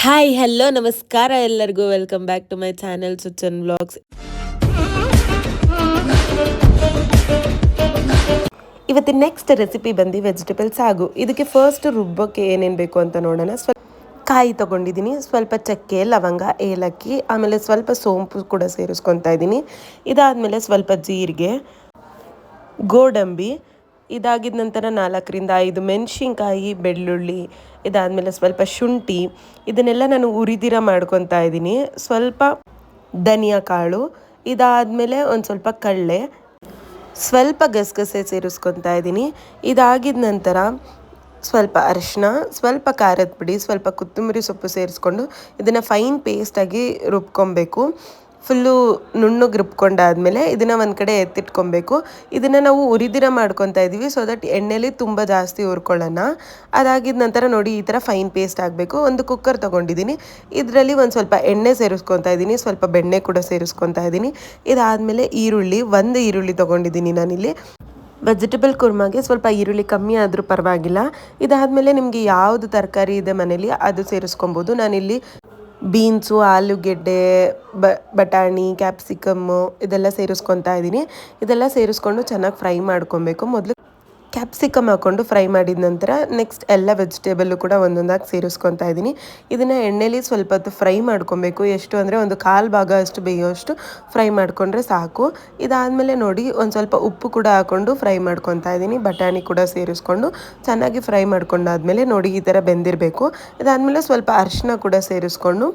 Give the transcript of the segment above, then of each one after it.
Hi hello ನಮಸ್ಕಾರ ಎಲ್ಲರಿಗೂ welcome back to my channel Suchan vlogs. ಇವತ್ತಿನ ನೆಕ್ಸ್ಟ್ ರೆಸಿಪಿ ಬಂದು ವೆಜಿಟೇಬಲ್ ಸಾಗು. ಇದಕ್ಕೆ ಫಸ್ಟ್ ರುಬ್ಬಕ್ಕೆ ಏನೇನು ಬೇಕು ಅಂತ ನೋಡೋಣ. ಕಾಯಿ ತೊಗೊಂಡಿದ್ದೀನಿ, ಸ್ವಲ್ಪ ಚಕ್ಕೆ, ಲವಂಗ, ಏಲಕ್ಕಿ, ಆಮೇಲೆ ಸ್ವಲ್ಪ ಸೋಂಪು ಕೂಡ ಸೇರಿಸ್ಕೊತಾ ಇದ್ದೀನಿ. ಇದಾದಮೇಲೆ ಸ್ವಲ್ಪ ಜೀರಿಗೆ, ಗೋಡಂಬಿ, ಇದಾಗಿದ ನಂತರ 4-5 ಮೆಣಸಿನ್ಕಾಯಿ, ಬೆಳ್ಳುಳ್ಳಿ, ಇದಾದಮೇಲೆ ಸ್ವಲ್ಪ ಶುಂಠಿ, ಇದನ್ನೆಲ್ಲ ನಾನು ಉರಿದಿರ ಮಾಡ್ಕೊತಾ ಇದ್ದೀನಿ. ಸ್ವಲ್ಪ ಧನಿಯಾ ಕಾಳು, ಇದಾದಮೇಲೆ ಒಂದು ಸ್ವಲ್ಪ ಕಡಲೆ, ಸ್ವಲ್ಪ ಗಸಗಸೆ ಸೇರಿಸ್ಕೊತಾ ಇದ್ದೀನಿ. ಇದಾಗಿದ ನಂತರ ಸ್ವಲ್ಪ ಅರಿಶಿನ, ಸ್ವಲ್ಪ ಖಾರದ ಪುಡಿ, ಸ್ವಲ್ಪ ಕೊತ್ತಂಬರಿ ಸೊಪ್ಪು ಸೇರಿಸ್ಕೊಂಡು ಇದನ್ನು ಫೈನ್ ಪೇಸ್ಟಾಗಿ ರುಬ್ಕೊಬೇಕು. ಫುಲ್ಲು ನುಣ್ಣಗೆ ರುಬ್ಕೊಂಡಾದಮೇಲೆ ಇದನ್ನು ಒಂದು ಕಡೆ ಎತ್ತಿಟ್ಕೊಬೇಕು. ಇದನ್ನು ನಾವು ಉರಿದಿರ ಮಾಡ್ಕೊತಾ ಇದ್ದೀವಿ, ಸೊ ದಟ್ ಎಣ್ಣೆಲಿ ತುಂಬ ಜಾಸ್ತಿ ಹುರ್ಕೊಳ್ಳೋಣ. ಅದಾಗಿದ ನಂತರ ನೋಡಿ ಈ ಥರ ಫೈನ್ ಪೇಸ್ಟ್ ಆಗಬೇಕು. ಒಂದು ಕುಕ್ಕರ್ ತೊಗೊಂಡಿದ್ದೀನಿ, ಇದರಲ್ಲಿ ಒಂದು ಸ್ವಲ್ಪ ಎಣ್ಣೆ ಸೇರಿಸ್ಕೊತಾ ಇದ್ದೀನಿ, ಸ್ವಲ್ಪ ಬೆಣ್ಣೆ ಕೂಡ ಸೇರಿಸ್ಕೊತಾ ಇದ್ದೀನಿ. ಇದಾದಮೇಲೆ ಒಂದು ಈರುಳ್ಳಿ ತೊಗೊಂಡಿದ್ದೀನಿ ನಾನಿಲ್ಲಿ. ವೆಜಿಟೇಬಲ್ ಕುರ್ಮಾಗೆ ಸ್ವಲ್ಪ ಈರುಳ್ಳಿ ಕಮ್ಮಿ ಆದರೂ ಪರವಾಗಿಲ್ಲ. ಇದಾದಮೇಲೆ ನಿಮಗೆ ಯಾವುದು ತರಕಾರಿ ಇದೆ ಮನೇಲಿ ಅದು ಸೇರಿಸ್ಕೊಬೋದು. ನಾನಿಲ್ಲಿ ಬೀನ್ಸು, ಆಲೂಗೆಡ್ಡೆ, ಬಟಾಣಿ, ಕ್ಯಾಪ್ಸಿಕಮ್ಮು ಇದೆಲ್ಲ ಸೇರಿಸ್ಕೊತಾ ಇದ್ದೀನಿ. ಇದೆಲ್ಲ ಸೇರಿಸ್ಕೊಂಡು ಚೆನ್ನಾಗಿ ಫ್ರೈ ಮಾಡ್ಕೊಬೇಕು. ಮೊದಲು ಕ್ಯಾಪ್ಸಿಕಮ್ ಹಾಕ್ಕೊಂಡು ಫ್ರೈ ಮಾಡಿದ ನಂತರ ನೆಕ್ಸ್ಟ್ ಎಲ್ಲ ವೆಜಿಟೇಬಲ್ಲು ಕೂಡ ಒಂದೊಂದಾಗಿ ಸೇರಿಸ್ಕೊತಾ ಇದ್ದೀನಿ. ಇದನ್ನು ಎಣ್ಣೆಲಿ ಸ್ವಲ್ಪ ಹೊತ್ತು ಫ್ರೈ ಮಾಡ್ಕೊಬೇಕು. ಎಷ್ಟು ಅಂದರೆ ಒಂದು 1/4 ಭಾಗ ಅಷ್ಟು ಬೇಯೋಷ್ಟು ಫ್ರೈ ಮಾಡಿಕೊಂಡ್ರೆ ಸಾಕು. ಇದಾದಮೇಲೆ ನೋಡಿ ಒಂದು ಸ್ವಲ್ಪ ಉಪ್ಪು ಕೂಡ ಹಾಕ್ಕೊಂಡು ಫ್ರೈ ಮಾಡ್ಕೊತಾ ಇದ್ದೀನಿ. ಬಟಾಣಿ ಕೂಡ ಸೇರಿಸ್ಕೊಂಡು ಚೆನ್ನಾಗಿ ಫ್ರೈ ಮಾಡ್ಕೊಂಡಾದ್ಮೇಲೆ ನೋಡಿ ಈ ಥರ ಬೆಂದಿರಬೇಕು. ಇದಾದಮೇಲೆ ಸ್ವಲ್ಪ ಅರಿಶಿನ ಕೂಡ ಸೇರಿಸ್ಕೊಂಡು,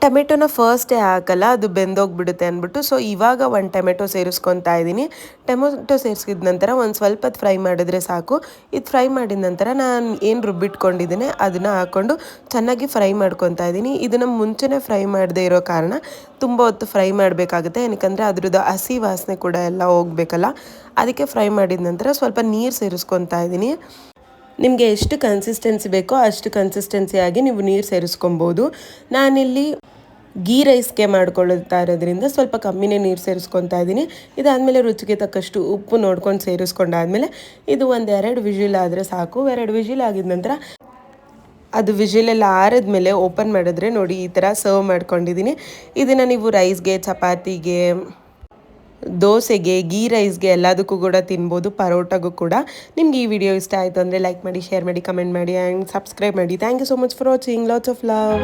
ಟೊಮೆಟೊನ ಫಸ್ಟೇ ಹಾಕಲ್ಲ, ಅದು ಬೆಂದೋಗ್ಬಿಡುತ್ತೆ ಅಂದ್ಬಿಟ್ಟು ಸೊ ಇವಾಗ ಒಂದು ಟೊಮೆಟೊ ಸೇರಿಸ್ಕೊತಾ ಇದ್ದೀನಿ. ಟೊಮೆಟೊ ಸೇರಿಸಿದ ನಂತರ ಒಂದು ಸ್ವಲ್ಪ ಹೊತ್ತು ಫ್ರೈ ಮಾಡಿದ್ರೆ ಸಾಕು. ಇದು ಫ್ರೈ ಮಾಡಿದ ನಂತರ ನಾನು ಏನು ರುಬ್ಬಿಟ್ಕೊಂಡಿದ್ದೀನಿ ಅದನ್ನು ಹಾಕ್ಕೊಂಡು ಚೆನ್ನಾಗಿ ಫ್ರೈ ಮಾಡ್ಕೊತಾ ಇದ್ದೀನಿ. ಇದನ್ನು ಮುಂಚೆನೇ ಫ್ರೈ ಮಾಡದೇ ಇರೋ ಕಾರಣ ತುಂಬ ಹೊತ್ತು ಫ್ರೈ ಮಾಡಬೇಕಾಗುತ್ತೆ, ಏನಕ್ಕಂದರೆ ಅದ್ರದ್ದು ಹಸಿ ವಾಸನೆ ಕೂಡ ಎಲ್ಲ ಹೋಗಬೇಕಲ್ಲ, ಅದಕ್ಕೆ ಫ್ರೈ ಮಾಡಿದ ನಂತರ ಸ್ವಲ್ಪ ನೀರು ಸೇರಿಸ್ಕೊತಾ ಇದ್ದೀನಿ. ನಿಮಗೆ ಎಷ್ಟು ಕನ್ಸಿಸ್ಟೆನ್ಸಿ ಬೇಕೋ ಅಷ್ಟು ಕನ್ಸಿಸ್ಟೆನ್ಸಿಯಾಗಿ ನೀವು ನೀರು ಸೇರಿಸ್ಕೊಬೋದು. ನಾನಿಲ್ಲಿ ಗೀ ರೈಸ್ಗೆ ಮಾಡ್ಕೊಳ್ತಾ ಇರೋದ್ರಿಂದ ಸ್ವಲ್ಪ ಕಮ್ಮಿನೇ ನೀರು ಸೇರಿಸ್ಕೊತಾ ಇದ್ದೀನಿ. ಇದಾದಮೇಲೆ ರುಚಿಗೆ ತಕ್ಕಷ್ಟು ಉಪ್ಪು ನೋಡ್ಕೊಂಡು ಸೇರಿಸ್ಕೊಂಡಾದ್ಮೇಲೆ ಇದು 1-2 ವಿಜಿಲ್ ಆದರೆ ಸಾಕು. 2 ವಿಜಿಲ್ ಆಗಿದ ನಂತರ ಅದು ವಿಜಿಲೆಲ್ಲ ಆರಿದ್ಮೇಲೆ ಓಪನ್ ಮಾಡಿದ್ರೆ ನೋಡಿ ಈ ಥರ ಸರ್ವ್ ಮಾಡ್ಕೊಂಡಿದ್ದೀನಿ. ಇದನ್ನು ನೀವು ರೈಸ್ಗೆ, ಚಪಾತಿಗೆ, ದೋಸೆಗೆ, ಗೀ ರೈಸ್ಗೆ ಎಲ್ಲದಕ್ಕೂ ಕೂಡ ತಿನ್ಬೋದು, ಪರೋಟಾಗೂ ಕೂಡ. ನಿಮ್ಗೆ ಈ ವಿಡಿಯೋ ಇಷ್ಟ ಆಯಿತು ಅಂದರೆ ಲೈಕ್ ಮಾಡಿ, ಶೇರ್ ಮಾಡಿ, ಕಮೆಂಟ್ ಮಾಡಿ ಆ್ಯಂಡ್ ಸಬ್ಸ್ಕ್ರೈಬ್ ಮಾಡಿ. Thank you so much for watching. Lots of love.